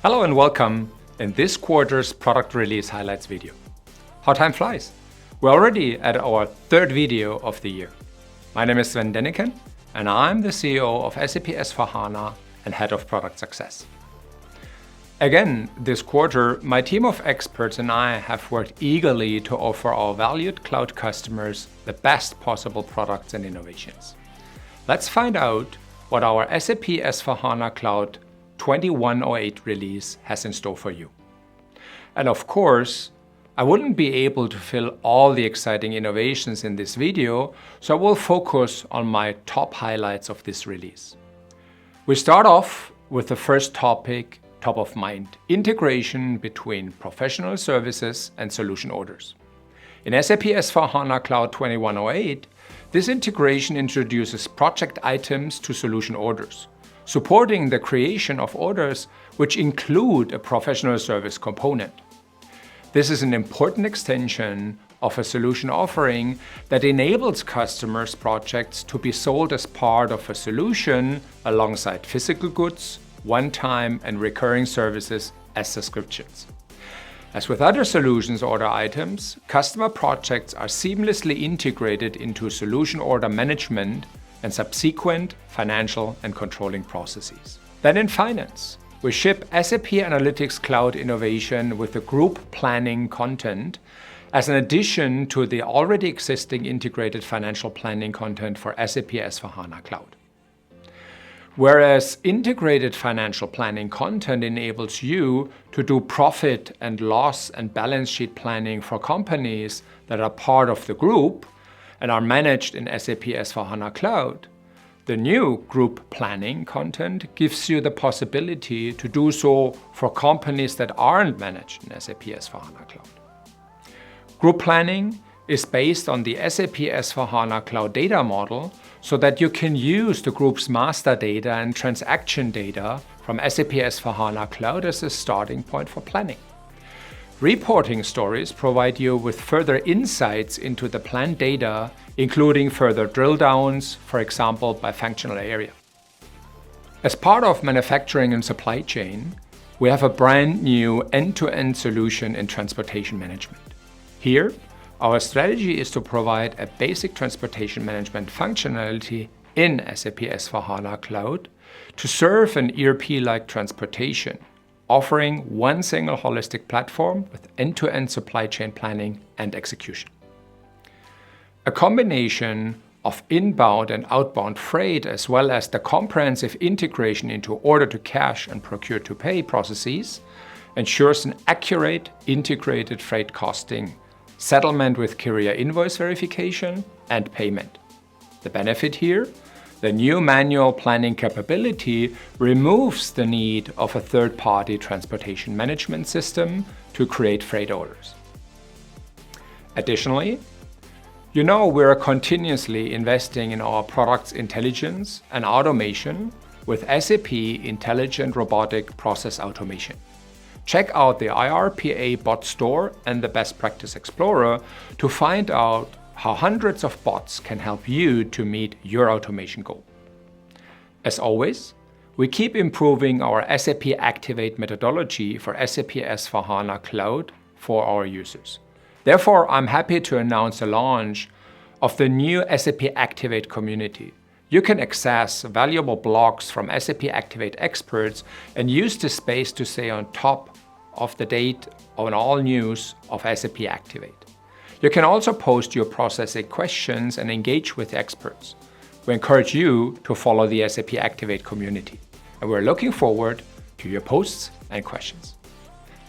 Hello and welcome in this quarter's product release highlights video. How time flies! We're already at our third video of the year. My name is Sven Denecken and I'm the CEO of SAP S for and Head of Product Success. Again, this quarter, my team of experts and I have worked eagerly to offer our valued cloud customers the best possible products and innovations. Let's find out what our SAP S for Cloud 2108 release has in store for you. And of course, I wouldn't be able to fill all the exciting innovations in this video, so I will focus on my top highlights of this release. We start off with the first topic, top of mind, integration between professional services and solution orders. In SAP S for Cloud 2108, this integration introduces project items to solution orders, supporting the creation of orders which include a professional service component. This is an important extension of a solution offering that enables customers' projects to be sold as part of a solution alongside physical goods, one-time and recurring services as subscriptions. As with other solutions order items, customer projects are seamlessly integrated into solution order management and subsequent financial and controlling processes. Then in finance, we ship SAP Analytics Cloud innovation with the group planning content as an addition to the already existing integrated financial planning content for SAP S for Cloud. Whereas integrated financial planning content enables you to do profit and loss and balance sheet planning for companies that are part of the group and are managed in SAP S for Cloud, the new group planning content gives you the possibility to do so for companies that aren't managed in SAP S for Cloud. Group planning is based on the SAP S for Cloud data model so that you can use the group's master data and transaction data from SAP S for Cloud as a starting point for planning. Reporting stories provide you with further insights into the planned data, including further drill downs, for example, by functional area. As part of manufacturing and supply chain, we have a brand new end-to-end solution in transportation management. Here, our strategy is to provide a basic transportation management functionality in SAP S for Cloud to serve an ERP-like transportation, offering one single holistic platform with end-to-end supply chain planning and execution. A combination of inbound and outbound freight, as well as the comprehensive integration into order-to-cash and procure-to-pay processes, ensures an accurate, integrated freight costing, settlement with carrier invoice verification, and payment. The benefit here? The new manual planning capability removes the need of a third-party transportation management system to create freight orders. Additionally, we're continuously investing in our product's intelligence and automation with SAP Intelligent Robotic Process Automation. Check out the IRPA Bot Store and the Best Practice Explorer to find out how hundreds of bots can help you to meet your automation goal. As always, we keep improving our SAP Activate methodology for SAP S for Cloud for our users. Therefore, I'm happy to announce the launch of the new SAP Activate Community. You can access valuable blogs from SAP Activate experts and use this space to stay on top of the date on all news of SAP Activate. You can also post your processing questions and engage with experts. We encourage you to follow the SAP Activate community, and we're looking forward to your posts and questions.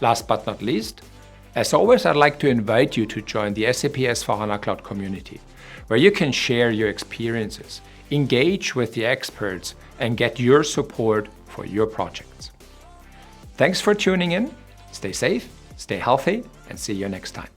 Last but not least, as always, I'd like to invite you to join the SAP S for Cloud community, where you can share your experiences, engage with the experts, and get your support for your projects. Thanks for tuning in. Stay safe, stay healthy, and see you next time.